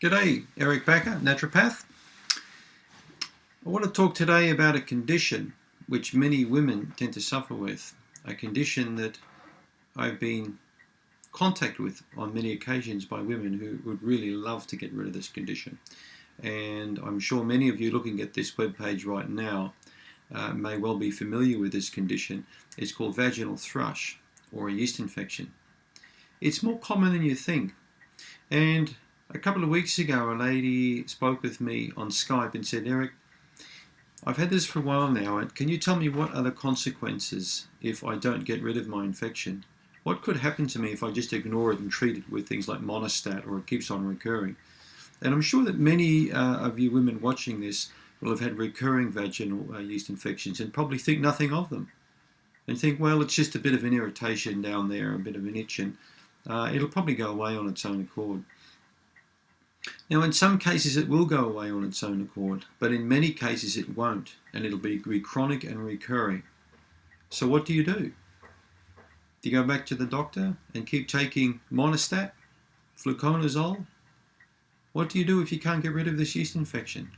G'day, Eric Backer, naturopath. I want to talk today about a condition which many women tend to suffer with, a condition that I've been in contact with on many occasions by women who would really love to get rid of this condition. And I'm sure many of you looking at this webpage right now may well be familiar with this condition. It's called vaginal thrush or a yeast infection. It's more common than you think. And a couple of weeks ago, a lady spoke with me on Skype and said, Eric, I've had this for a while now, and can you tell me what are the consequences if I don't get rid of my infection? What could happen to me if I just ignore it and treat it with things like Monostat, or it keeps on recurring? And I'm sure that many of you women watching this will have had recurring vaginal yeast infections and probably think nothing of them. And think, well, it's just a bit of an irritation down there, a bit of an itch, and it'll probably go away on its own accord. Now, in some cases it will go away on its own accord, but in many cases it won't, and it'll be chronic and recurring. So what do? Do you go back to the doctor and keep taking Monostat, fluconazole? What do you do if you can't get rid of this yeast infection?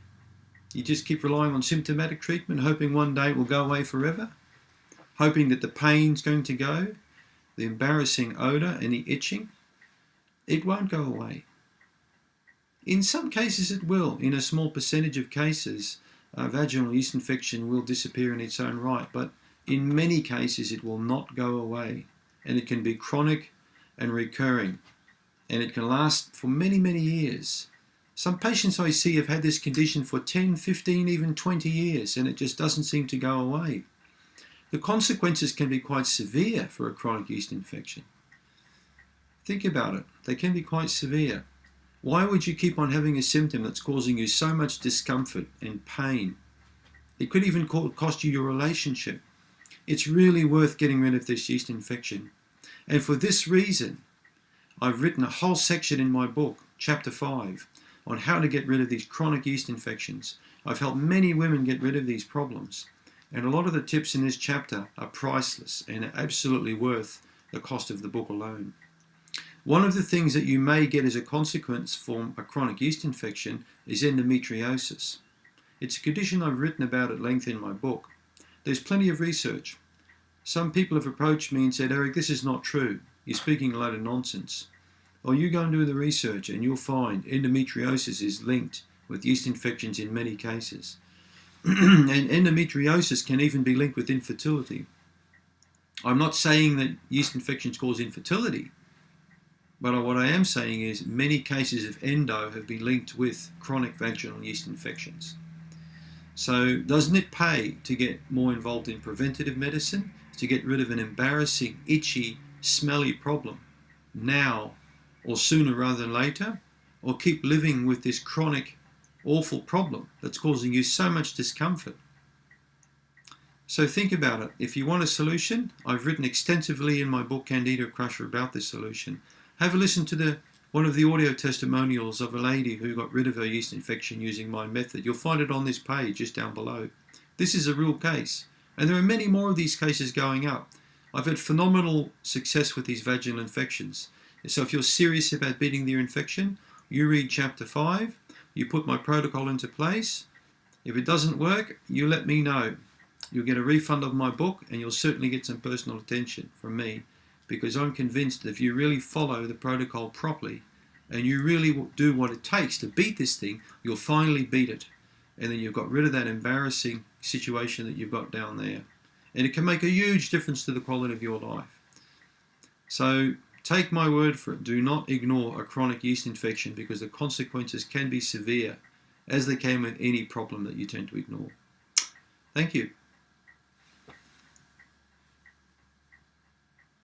You just keep relying on symptomatic treatment, hoping one day it will go away forever? Hoping that the pain's going to go, the embarrassing odour and the itching? It won't go away. In some cases it will. In a small percentage of cases, vaginal yeast infection will disappear in its own right, but in many cases it will not go away, and it can be chronic and recurring, and it can last for many, many years. Some patients I see have had this condition for 10, 15, even 20 years, and it just doesn't seem to go away. The consequences can be quite severe for a chronic yeast infection. Think about it. They can be quite severe. Why would you keep on having a symptom that's causing you so much discomfort and pain? It could even cost you your relationship. It's really worth getting rid of this yeast infection. And for this reason, I've written a whole section in my book, chapter 5, on how to get rid of these chronic yeast infections. I've helped many women get rid of these problems. And a lot of the tips in this chapter are priceless and are absolutely worth the cost of the book alone. One of the things that you may get as a consequence from a chronic yeast infection is endometriosis. It's a condition I've written about at length in my book. There's plenty of research. Some people have approached me and said, Eric, this is not true. You're speaking a load of nonsense. Well, you go and do the research and you'll find endometriosis is linked with yeast infections in many cases. And endometriosis can even be linked with infertility. I'm not saying that yeast infections cause infertility. But what I am saying is many cases of endo have been linked with chronic vaginal yeast infections. So doesn't it pay to get more involved in preventative medicine, to get rid of an embarrassing, itchy, smelly problem now or sooner rather than later, or keep living with this chronic, awful problem that's causing you so much discomfort? So think about it. If you want a solution, I've written extensively in my book Candida Crusher about this solution. Have a listen to one of the audio testimonials of a lady who got rid of her yeast infection using my method. You'll find it on this page just down below. This is a real case. And there are many more of these cases going up. I've had phenomenal success with these vaginal infections. So if you're serious about beating your infection, you read chapter 5, you put my protocol into place. If it doesn't work, you let me know. You'll get a refund of my book, and you'll certainly get some personal attention from me, because I'm convinced that if you really follow the protocol properly and you really do what it takes to beat this thing, you'll finally beat it. And then you've got rid of that embarrassing situation that you've got down there. And it can make a huge difference to the quality of your life. So take my word for it. Do not ignore a chronic yeast infection, because the consequences can be severe, as they can with any problem that you tend to ignore. Thank you.